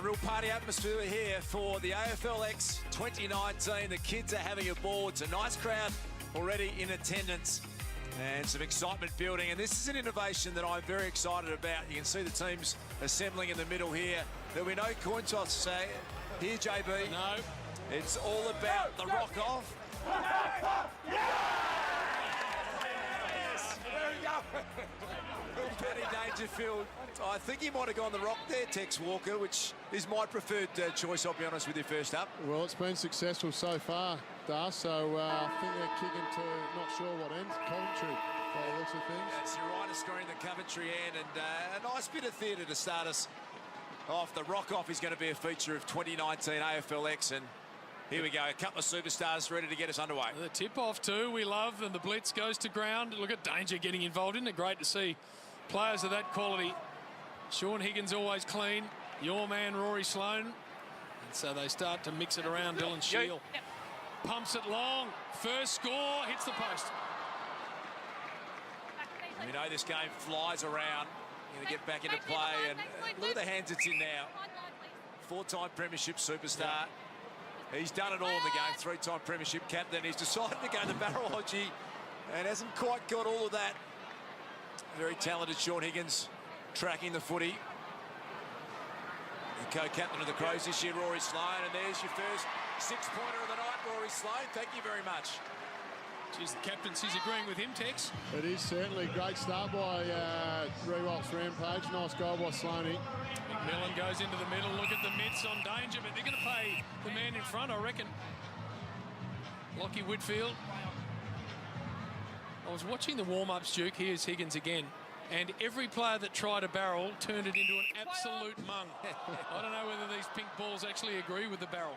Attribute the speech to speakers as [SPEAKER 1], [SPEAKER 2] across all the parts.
[SPEAKER 1] Real party atmosphere here for the AFLX 2019. The kids are having a ball. It's a nice crowd already in attendance and some excitement building. And this is an innovation that I'm very excited about. You can see the teams assembling in the middle here. There'll be no coin toss, say here, JB.
[SPEAKER 2] No.
[SPEAKER 1] It's all about the rock off. Benny Dangerfield, I think he might have gone the rock there, Tex Walker, which is my preferred choice, I'll be honest with you, first up.
[SPEAKER 3] Well, it's been successful so far, Dar, so I think they're kicking to not sure what end, Coventry, by the looks of things.
[SPEAKER 1] That's your right of screen, the Coventry end, and a nice bit of theatre to start us off. The rock off is going to be a feature of 2019 AFLX, and here we go, a couple of superstars ready to get us underway.
[SPEAKER 2] The tip-off too, we love, and the blitz goes to ground. Look at Danger getting involved. Isn't it great to see players of that quality? Sean Higgins always clean. Your man, Rory Sloane. And so they start to mix it around. Dylan Shield pumps it long. First score, hits the post.
[SPEAKER 1] We know this game flies around. Going to get back into play, and look at the hands it's in now. Four-time premiership superstar. He's done it all in the game, three-time premiership captain. He's decided to go the barrelology and hasn't quite got all of that. Very talented Sean Higgins tracking the footy. The co-captain of the Crows this year, Rory Sloane, and there's your first six-pointer of the night, Rory Sloane. Thank you very much.
[SPEAKER 2] Geez, the captaincy's agreeing with him, Tex.
[SPEAKER 3] It is certainly a great start by Rewalt's Rampage. Nice goal by Sloaney.
[SPEAKER 2] McMillan goes into the middle. Look at the mitts on Danger, but they're going to pay the man in front, I reckon. Lockie Whitfield. I was watching the warm-ups, Duke. Here's Higgins again. And every player that tried a barrel turned it into an absolute mung. I don't know whether these pink balls actually agree with the barrel.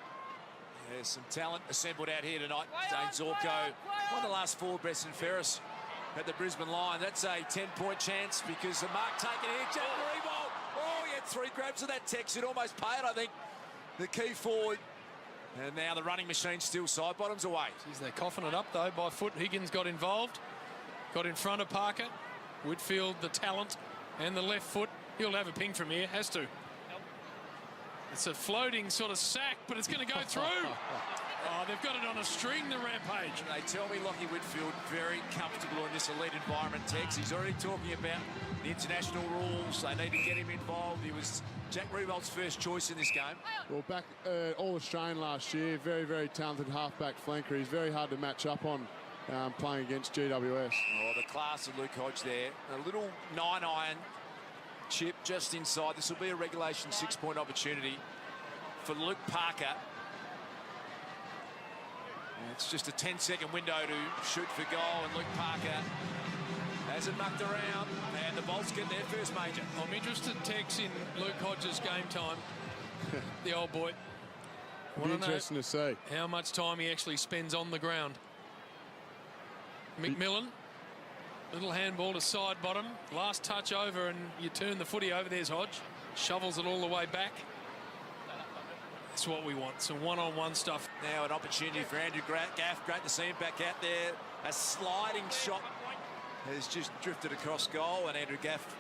[SPEAKER 1] There's some talent assembled out here tonight. Dane Zorko, one of the last four, Bresson Ferris at the Brisbane line. That's a 10-point chance because the mark taken here. Jack Rebold. Oh, he had three grabs of that, Tex. It almost paid, I think, the key forward. And now the running machine still side bottoms away.
[SPEAKER 2] Geez, they're coughing it up, though, by foot. Higgins got involved, got in front of Parker. Whitfield, the talent, and the left foot. He'll have a ping from here, has to. It's a floating sort of sack, but it's going to go through. Oh, they've got it on a string, the Rampage.
[SPEAKER 1] They tell me Lockie Whitfield very comfortable in this elite environment, Tex. He's already talking about the international rules. They need to get him involved. He was Jack Rewalt's first choice in this game.
[SPEAKER 3] Well, back All-Australian last year, very, very talented half-back flanker. He's very hard to match up on playing against GWS.
[SPEAKER 1] Oh, the class of Luke Hodge there. A little 9-iron chip just inside. This will be a regulation 6-point opportunity for Luke Parker. And it's just a 10-second window to shoot for goal, and Luke Parker hasn't mucked around, and the Bolts get their first major.
[SPEAKER 2] I'm interested, Tex, in Luke Hodge's game time. The old boy.
[SPEAKER 3] Be interesting to see
[SPEAKER 2] how much time he actually spends on the ground. McMillan, little handball to side bottom, last touch over, and you turn the footy over. There's Hodge, shovels it all the way back. That's what we want, some one-on-one stuff.
[SPEAKER 1] Now an opportunity for Andrew Gaff. Great to see him back out there. A sliding shot has just drifted across goal, and Andrew Gaff,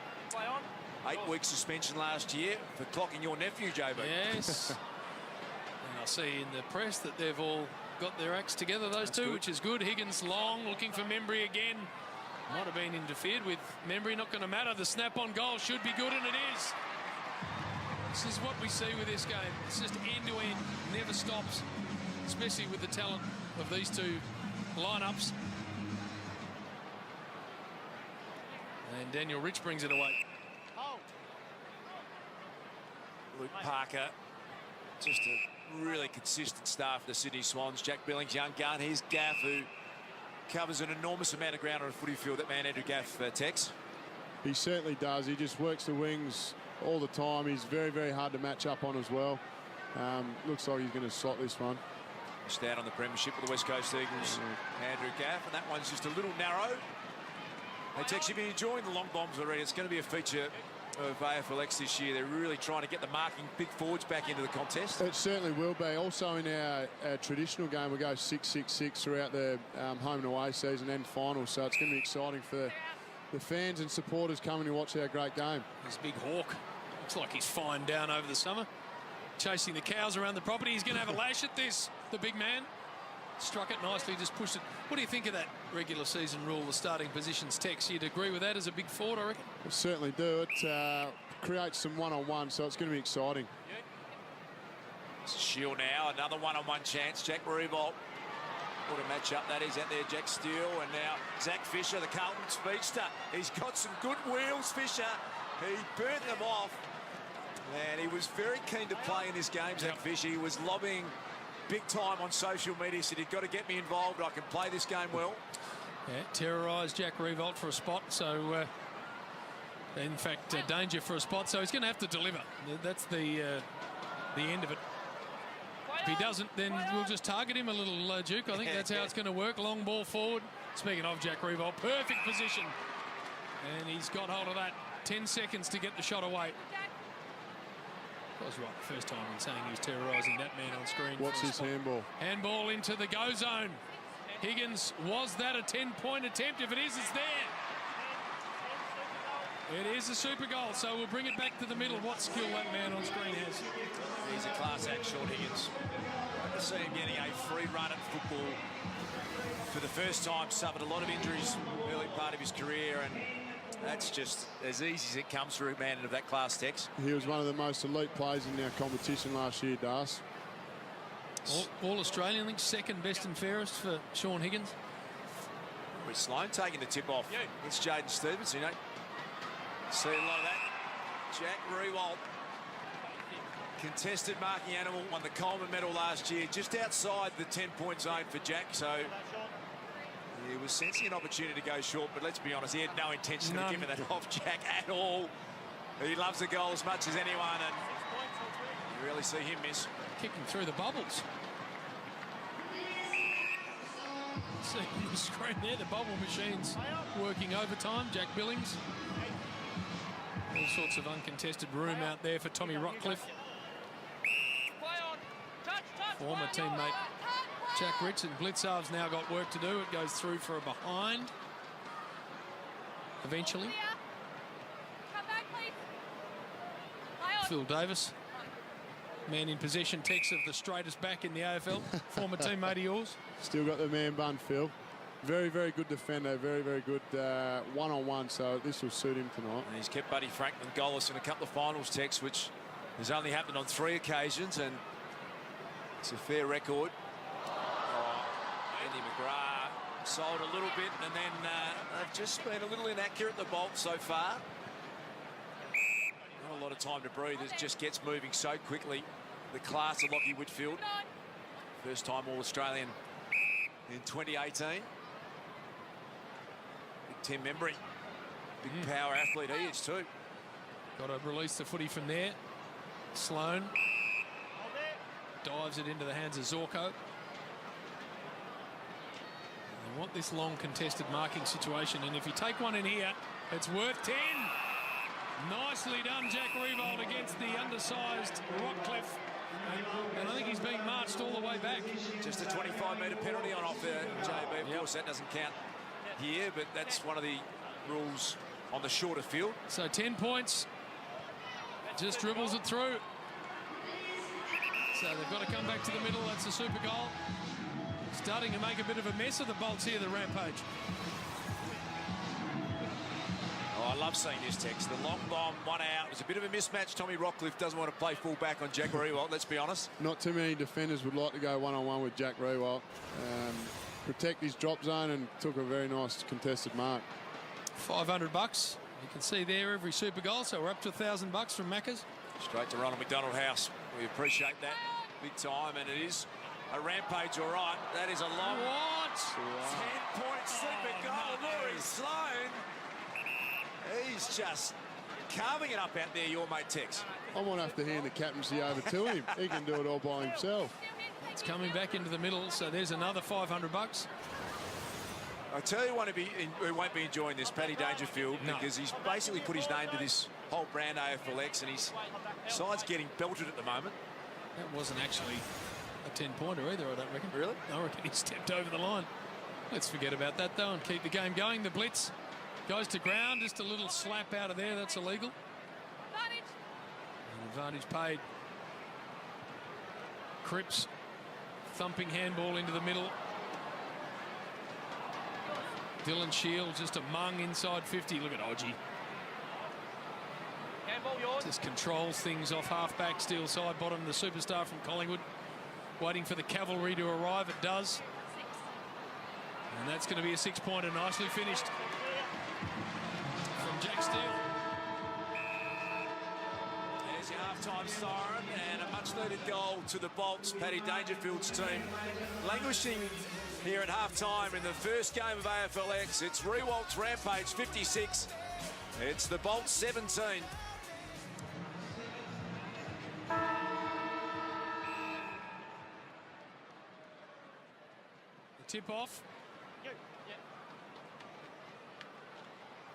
[SPEAKER 1] 8-week suspension last year for clocking your nephew, JB.
[SPEAKER 2] Yes. And I see in the press that they've all got their acts together, those two, which is good. Higgins long, looking for Membry again. Might have been interfered with. Membry, not going to matter. The snap on goal should be good, and it is. This is what we see with this game. It's just end-to-end, never stops, especially with the talent of these two lineups. And Daniel Rich brings it away.
[SPEAKER 1] Luke Parker, just a really consistent star for the Sydney Swans. Jack Billings, young gun. Here's Gaff, who covers an enormous amount of ground on a footy field. That man, Andrew Gaff, Tex.
[SPEAKER 3] He certainly does. He just works the wings all the time. He's very, very hard to match up on as well. Looks like he's going to slot this one.
[SPEAKER 1] Just out on the premiership with the West Coast Eagles, Andrew Gaff, and that one's just a little narrow. Hey, Tex, you've been enjoying the long bombs already. It's going to be a feature of AFLX this year. They're really trying to get the marking big forwards back into the contest.
[SPEAKER 3] It certainly will be. Also in our traditional game, we go 6-6-6 throughout the home and away season and final, so it's going to be exciting for the fans and supporters coming to watch our great game.
[SPEAKER 2] This big hawk Looks like he's fine down over the summer. Chasing the cows around the property. He's going to have a lash at this, the big man. Struck it nicely, just pushed it. What do you think of that regular season rule, the starting positions, Tex? You'd agree with that as a big forward, I reckon?
[SPEAKER 3] We certainly do. It creates some one-on-one, so it's going to be exciting.
[SPEAKER 1] Shield now, another one-on-one chance. Jack Revolt. What a match-up that is out there, Jack Steele. And now Zach Fisher, the Carlton speedster. He's got some good wheels, Fisher. He burnt them off. And he was very keen to play in this game, Zach Fisher. He was lobbying big time on social media. Said, you've got to get me involved. I can play this game well.
[SPEAKER 2] Yeah, terrorised Jack Revolt for a spot. So, in fact, danger for a spot. So he's going to have to deliver. That's the end of it. If he doesn't, then we'll just target him a little, Duke. I think that's how it's going to work. Long ball forward. Speaking of Jack Revolt, perfect position. And he's got hold of that. 10 seconds to get the shot away. I was right the first time in saying he was terrorising that man on screen.
[SPEAKER 3] What's his handball?
[SPEAKER 2] Handball into the go zone. Higgins, was that a 10-point attempt? If it is, it's there. It is a super goal, so we'll bring it back to the middle. What skill that man on screen has.
[SPEAKER 1] He's a class act, Sean Higgins. Good to see him getting a free run at football. For the first time, suffered a lot of injuries early part of his career, and that's just as easy as it comes for a man of that class, Tex.
[SPEAKER 3] He was one of the most elite players in our competition last year, Das.
[SPEAKER 2] All Australian, I think, second best and fairest for Sean Higgins.
[SPEAKER 1] With Sloan taking the tip off. It's Jaden Stevenson, you know. See a lot of that. Jack Rewalt. Contested marking animal, won the Coleman medal last year, just outside the 10-point zone for Jack, so he was sensing an opportunity to go short, but let's be honest, he had no intention of giving that off Jack at all. He loves the goal as much as anyone, and you really see him miss.
[SPEAKER 2] Kicking through the bubbles. See on the screen there, the bubble machine's working overtime. Jack Billings. All sorts of uncontested room out there for Tommy Rockcliffe. Former teammate Jack Ritson. Blitzarv's now got work to do. It goes through for a behind. Eventually. Phil Davis. Man in possession, Tex, of the straightest back in the AFL. Former teammate of yours.
[SPEAKER 3] Still got the man bun, Phil. Very, very good defender. Very, very good one-on-one, so this will suit him tonight.
[SPEAKER 1] And he's kept Buddy Franklin goalless in a couple of finals, Tex, which has only happened on 3 occasions, and it's a fair record. Andy McGrath sold a little bit, and then they've just been a little inaccurate, the bolt so far. Not a lot of time to breathe. It just gets moving so quickly. The class of Lockie Whitfield. First time All-Australian in 2018. Big Tim Membry. Big power athlete he is too.
[SPEAKER 2] Got to release the footy from there. Sloan dives it into the hands of Zorko. They want this long contested marking situation, and if you take one in here, it's worth 10. Nicely done, Jack Revolt, against the undersized Rockcliffe. And I think he's being marched all the way back.
[SPEAKER 1] Just a 25-metre penalty on offer, JB. Of course, that doesn't count here, but that's one of the rules on the shorter field.
[SPEAKER 2] So 10 points. Just dribbles it through. So they've got to come back to the middle. That's a super goal. Starting to make a bit of a mess of the Bolts here, the Rampage.
[SPEAKER 1] Oh, I love seeing this, Tex. The long bomb, 1 out. It was a bit of a mismatch. Tommy Rockcliffe doesn't want to play full back on Jack Rewalt, let's be honest.
[SPEAKER 3] Not too many defenders would like to go one-on-one with Jack Rewalt. Protect his drop zone, and took a very nice contested mark.
[SPEAKER 2] $500. You can see there every super goal, so we're up to $1,000 from Macca's.
[SPEAKER 1] Straight to Ronald McDonald House. We appreciate that big time, and it is a Rampage, all right. That is a long...
[SPEAKER 2] What?
[SPEAKER 1] 10-point super goal. Laurie Sloan. He's just carving it up out there, your mate Tex.
[SPEAKER 3] I might have to hand the captaincy over to him. He can do it all by himself.
[SPEAKER 2] It's coming back into the middle, so there's another $500.
[SPEAKER 1] I tell you one who won't be enjoying this, Paddy Dangerfield, because he's basically put his name to this whole brand AFLX, and his side's getting belted at the moment.
[SPEAKER 2] That wasn't actually a 10-pointer either, I don't reckon.
[SPEAKER 1] Really?
[SPEAKER 2] I reckon he stepped over the line. Let's forget about that, though, and keep the game going. The blitz goes to ground. Just a little slap out of there. That's illegal. Advantage paid. Cripps thumping handball into the middle. Dylan Shield just a mung inside 50. Look at Odgie. Just controls things off half-back, steel side bottom. The superstar from Collingwood waiting for the cavalry to arrive. It does. And that's going to be a 6-pointer, nicely finished from Jack Steele.
[SPEAKER 1] There's your half-time siren and a much-needed goal to the Bolts, Paddy Dangerfield's team. Languishing here at half-time in the first game of AFLX. It's Rewalt's Rampage 56. It's the Bolts 17.
[SPEAKER 2] The tip-off.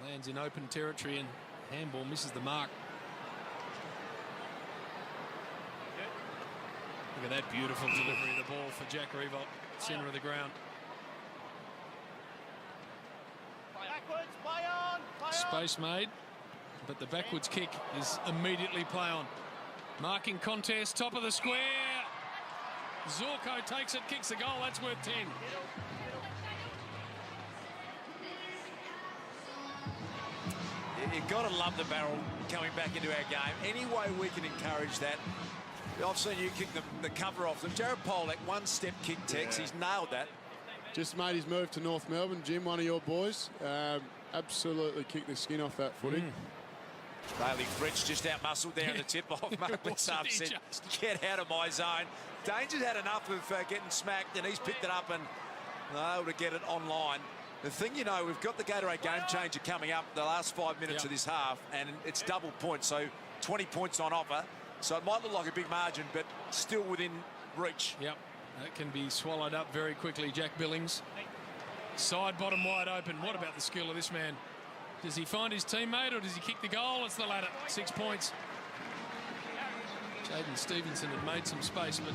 [SPEAKER 2] Lands in open territory and handball misses the mark. Look at that beautiful delivery of the ball for Jack Revolt, centre of the ground.
[SPEAKER 4] Backwards, play on,
[SPEAKER 2] Space made, but the backwards kick is immediately play on. Marking contest, top of the square. Zorko takes it, kicks the goal. That's worth 10.
[SPEAKER 1] You've got to love the barrel coming back into our game. Any way we can encourage that. I've seen you kick the cover off them. Jared Polak, one-step kick, Tex. He's nailed that.
[SPEAKER 3] Just made his move to North Melbourne. Jim, one of your boys, absolutely kicked the skin off that footy.
[SPEAKER 1] Bailey Fritz just out-muscled there in the tip-off. Mark said, get out of my zone. Danger's had enough of getting smacked, and he's picked it up and able to get it online. The thing, you know, we've got the Gatorade game changer coming up the last 5 minutes of this half, and it's double points, so 20 points on offer. So it might look like a big margin, but still within reach.
[SPEAKER 2] Yep, that can be swallowed up very quickly. Jack Billings, side bottom wide open. What about the skill of this man? Does he find his teammate or does he kick the goal? It's the latter. 6 points. Jaden Stevenson had made some space, but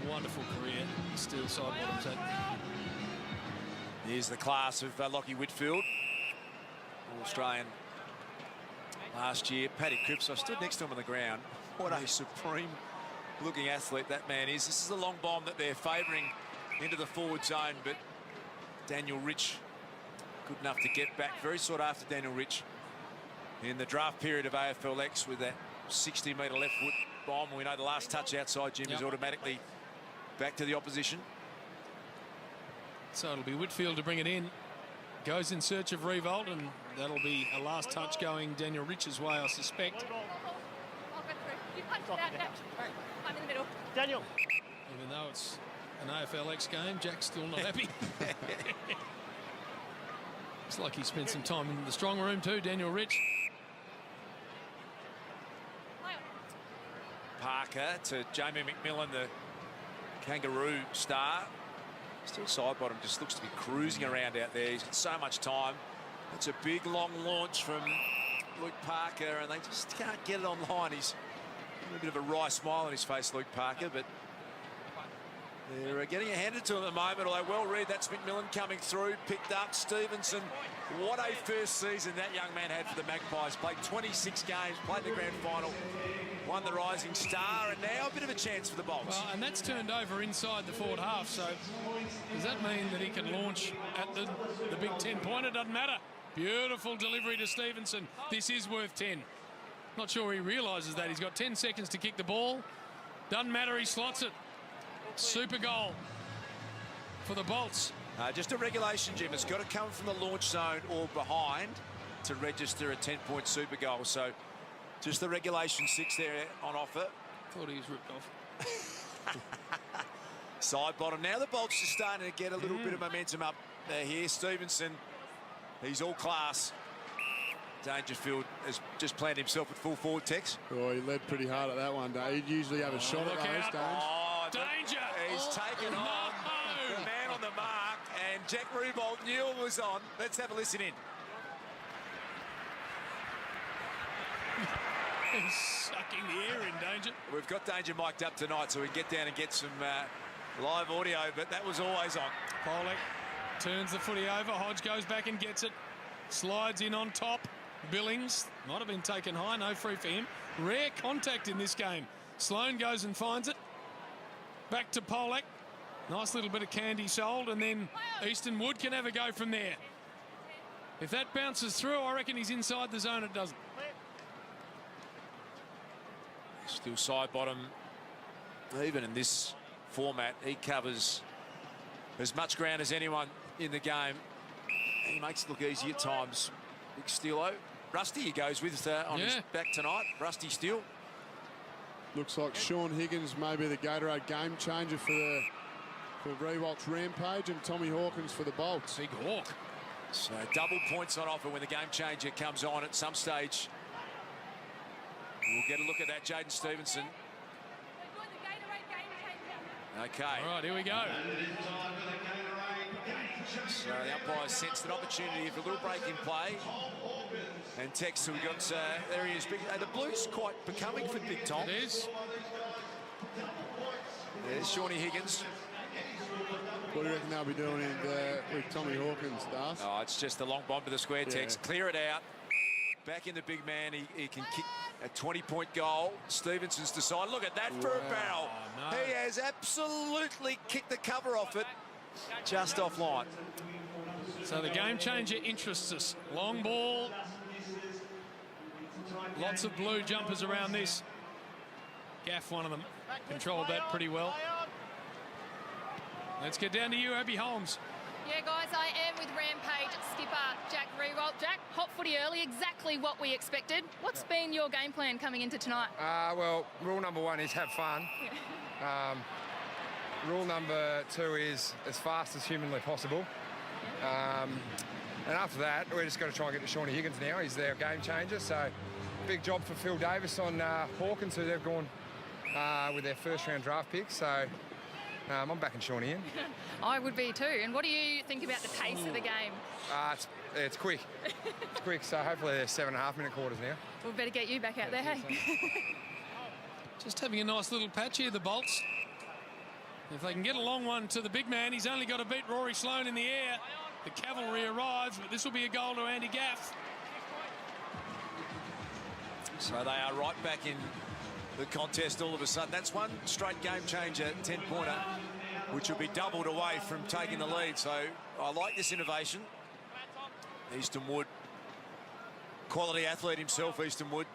[SPEAKER 2] wonderful career. Still side bottom set.
[SPEAKER 1] Here's the class of Lockie Whitfield, All-Australian last year. Paddy Cripps, I stood next to him on the ground. What a supreme-looking athlete that man is. This is a long bomb that they're favouring into the forward zone, but Daniel Rich good enough to get back. Very sought after Daniel Rich in the draft period of AFLX with that 60-metre left foot bomb. We know the last touch outside, Jim, is automatically back to the opposition.
[SPEAKER 2] So it'll be Whitfield to bring it in. Goes in search of Revolt, and that'll be a last touch going Daniel Rich's way, I suspect.
[SPEAKER 4] Daniel.
[SPEAKER 2] Even though it's an AFLX game, Jack's still not happy. Looks like he spent some time in the strong room too, Daniel Rich.
[SPEAKER 1] Parker to Jamie McMillan, the Kangaroo star. Still side bottom, just looks to be cruising around out there. He's got so much time. It's a big long launch from Luke Parker, and they just can't get it online. He's a bit of a wry smile on his face, Luke Parker, but they're getting it handed to him at the moment. Although well read, that's McMillan coming through, picked up Stevenson. What a first season that young man had for the Magpies. Played 26 games, played the grand final, won the Rising Star, and now a bit of a chance for the Bolts.
[SPEAKER 2] Well, and that's turned over inside the forward half, so does that mean that he can launch at the big 10-pointer? Doesn't matter. Beautiful delivery to Stevenson. This is worth 10. Not sure he realises that. He's got 10 seconds to kick the ball. Doesn't matter, he slots it. Super goal for the Bolts.
[SPEAKER 1] Just a regulation, Jim. It's got to come from the launch zone or behind to register a 10-point super goal. So just the regulation 6 there on offer.
[SPEAKER 2] Thought he was ripped off.
[SPEAKER 1] Side bottom. Now the Bolts are starting to get a little bit of momentum up here. Stevenson, he's all class. Dangerfield has just planted himself at full forward, Tex.
[SPEAKER 3] Oh, he led pretty hard at that one, Dave. He'd usually have a shot at those, Dave.
[SPEAKER 2] Danger!
[SPEAKER 1] He's taken on the man on the mark, and Jack Revolt knew it was on. Let's have a listen in.
[SPEAKER 2] He's sucking the air in, Danger.
[SPEAKER 1] We've got Danger mic'd up tonight, so we can get down and get some live audio, but that was always on.
[SPEAKER 2] Pollock turns the footy over. Hodge goes back and gets it. Slides in on top. Billings might have been taken high, no free for him. Rare contact in this game. Sloan goes and finds it. Back to Polak. Nice little bit of candy sold, and then Easton Wood can have a go from there. If that bounces through, I reckon he's inside the zone. It doesn't.
[SPEAKER 1] Still side bottom. Even in this format, he covers as much ground as anyone in the game. He makes it look easy at times. Big Steelo. Rusty he goes with on his back tonight. Rusty Steele.
[SPEAKER 3] Looks like Sean Higgins may be the Gatorade game changer for Rewalt's Rampage, and Tommy Hawkins for the Bolts.
[SPEAKER 2] Big Hawk.
[SPEAKER 1] So double points on offer when the game changer comes on at some stage. We'll get a look at that, Jaden Stevenson. Okay.
[SPEAKER 2] All right, here we go.
[SPEAKER 1] So the umpire sensed an opportunity for a little break in play. And Tex, so we got, there he is. The Blues quite becoming for Big Tom.
[SPEAKER 2] It is.
[SPEAKER 1] There's Shawnee Higgins.
[SPEAKER 3] What do you reckon they'll be doing with Tommy Hawkins, Das?
[SPEAKER 1] Oh, it's just a long bomb to the square, Tex. Clear it out. Back in the big man. He can kick a 20-point goal. Stevenson's decided. Look at that for a barrel.
[SPEAKER 2] No.
[SPEAKER 1] He has absolutely kicked the cover off it. Just offline.
[SPEAKER 2] So the game changer interests us. Long ball. Lots of blue jumpers around this. Gaff, one of them, controlled that pretty well. Let's get down to you, Abby Holmes.
[SPEAKER 5] Yeah, guys, I am with Rampage skipper Jack Rewalt. Jack, hot footy early, exactly what we expected. What's been your game plan coming into tonight?
[SPEAKER 6] Well, rule number one is have fun. Rule number two is as fast as humanly possible. And after that, we're just going to try and get to Shawnee Higgins now. He's their game changer. So big job for Phil Davis on Hawkins, who they've gone with their first-round draft pick. So I'm backing Shawnee in.
[SPEAKER 5] I would be too. And what do you think about the pace of the game?
[SPEAKER 6] It's quick. It's quick, so hopefully they're 7.5-minute quarters now.
[SPEAKER 5] We'll better get you back out there, hey?
[SPEAKER 2] Just having a nice little patch here, the Bolts. If they can get a long one to the big man, he's only got to beat Rory Sloan in the air. The cavalry arrives, but this will be a goal to Andy Gaff.
[SPEAKER 1] So they are right back in the contest all of a sudden. That's one straight game changer, 10-pointer, which will be doubled away from taking the lead. So I like this innovation. Easton Wood, quality athlete himself, Easton Wood.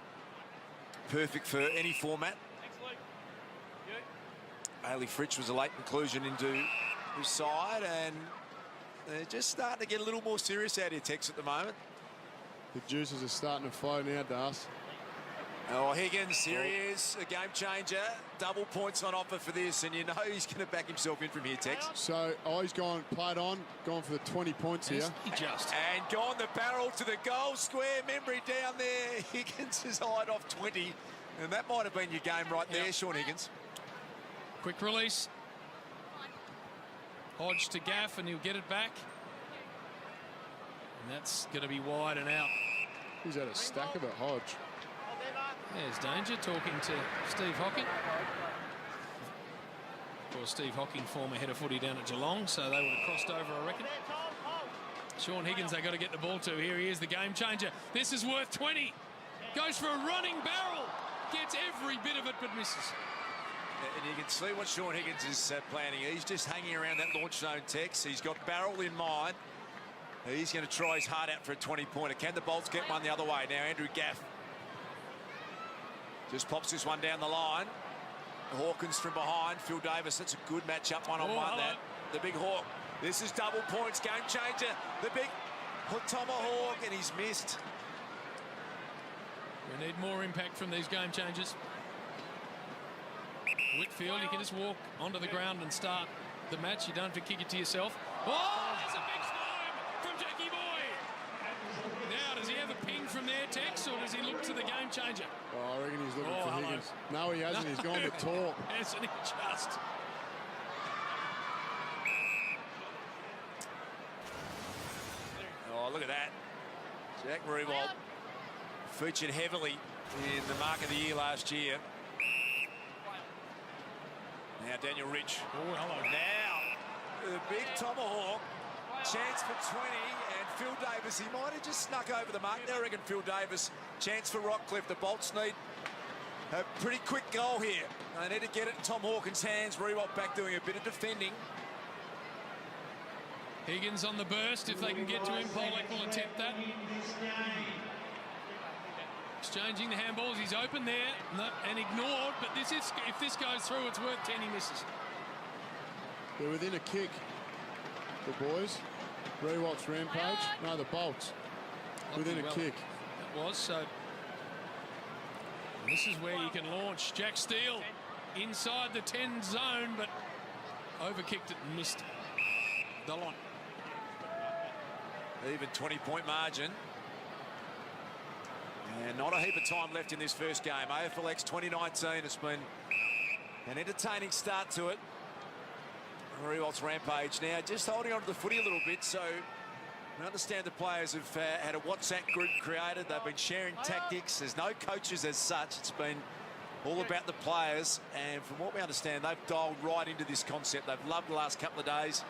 [SPEAKER 1] Perfect for any format. Bailey Fritsch was a late inclusion into his side, and they're just starting to get a little more serious out here, Tex, at the moment.
[SPEAKER 3] The juices are starting to flow now, Das.
[SPEAKER 1] Oh, Higgins, here he is, a game changer. Double points on offer for this, and you know he's going to back himself in from here, Tex.
[SPEAKER 3] So, he's played on, gone for the 20 points here.
[SPEAKER 1] And gone the barrel to the goal square. Membry down there. Higgins has eyed off 20, and that might have been your game right there, Sean Higgins.
[SPEAKER 2] Quick release. Hodge to Gaff, and he'll get it back. And that's going to be wide and out.
[SPEAKER 3] He's had a stack of it, Hodge.
[SPEAKER 2] There's danger, talking to Steve Hocking. Of course, Steve Hocking, former head of footy down at Geelong, so they would have crossed over, I reckon. Sean Higgins, they got to get the ball to. Here he is, the game changer. This is worth 20. Goes for a running barrel. Gets every bit of it, but misses.
[SPEAKER 1] And you can see what Sean Higgins is planning. He's just hanging around that launch zone, Tex. He's got barrel in mind. He's going to try his heart out for a 20-pointer. Can the Bolts get one the other way? Now, Andrew Gaff just pops this one down the line. Hawkins from behind. Phil Davis, that's a good matchup one-on-one. That the big Hawk. This is double points, game changer. The big tomahawk, and he's missed.
[SPEAKER 2] We need more impact from these game changers. Whitfield, you can just walk onto the ground and start the match. You don't have to kick it to yourself. Oh, there's a big slam from Jackie Boy. Now, does he have a ping from there, Tex, or does he look to the game changer?
[SPEAKER 3] Oh, I reckon he's looking for Higgins. No, he hasn't. He's gone to talk.
[SPEAKER 2] Hasn't he just?
[SPEAKER 1] Oh, look at that. Jack Rewalt featured heavily in the Mark of the Year last year. Now Daniel Rich.
[SPEAKER 2] Oh, hello.
[SPEAKER 1] Now the big tomahawk. Chance for 20, and Phil Davis, he might have just snuck over the mark. I reckon Phil Davis, chance for Rockcliffe. The Bolts need a pretty quick goal here. They need to get it in Tom Hawkins' hands. Rewalt back doing a bit of defending.
[SPEAKER 2] Higgins on the burst. If they can get to him, Pollock will attempt that. Exchanging the handballs. He's open there and ignored, but this is, if this goes through, it's worth 10 he misses.
[SPEAKER 3] They're within a kick, the boys. Rewalt's Rampage. No, the Bolts. Within a kick.
[SPEAKER 2] That was, so... And this is where you can launch. Jack Steele inside the 10 zone, but overkicked it and missed the line.
[SPEAKER 1] Even 20-point margin. And not a heap of time left in this first game. AFLX 2019 has been an entertaining start to it. Rewalt's Rampage now just holding on to the footy a little bit, so I understand the players have had a WhatsApp group created. They've been sharing tactics. There's no coaches as such. It's been all about the players, and from what we understand, they've dialed right into this concept. They've loved the last couple of days.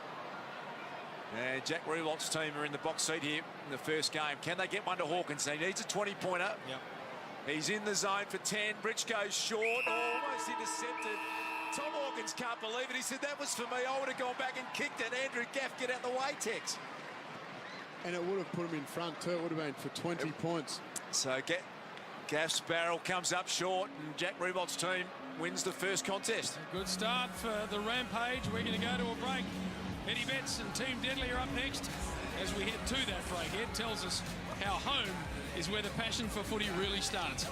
[SPEAKER 1] And Jack Rewalt's team are in the box seat here in the first game. Can they get one to Hawkins? He needs a 20-pointer.
[SPEAKER 2] Yep.
[SPEAKER 1] He's in the zone for 10. Bridge goes short, almost intercepted. Tom Hawkins can't believe it. He said, that was for me. I would have gone back and kicked it. Andrew Gaff, get out the way, Tex.
[SPEAKER 3] And it would have put him in front too. It would have been for 20 points.
[SPEAKER 1] So Gaff's barrel comes up short, and Jack Rewalt's team wins the first contest.
[SPEAKER 2] A good start for the Rampage. We're going to go to a break. Eddie Betts and Team Deadly are up next. As we head to that break, Ed tells us how home is where the passion for footy really starts.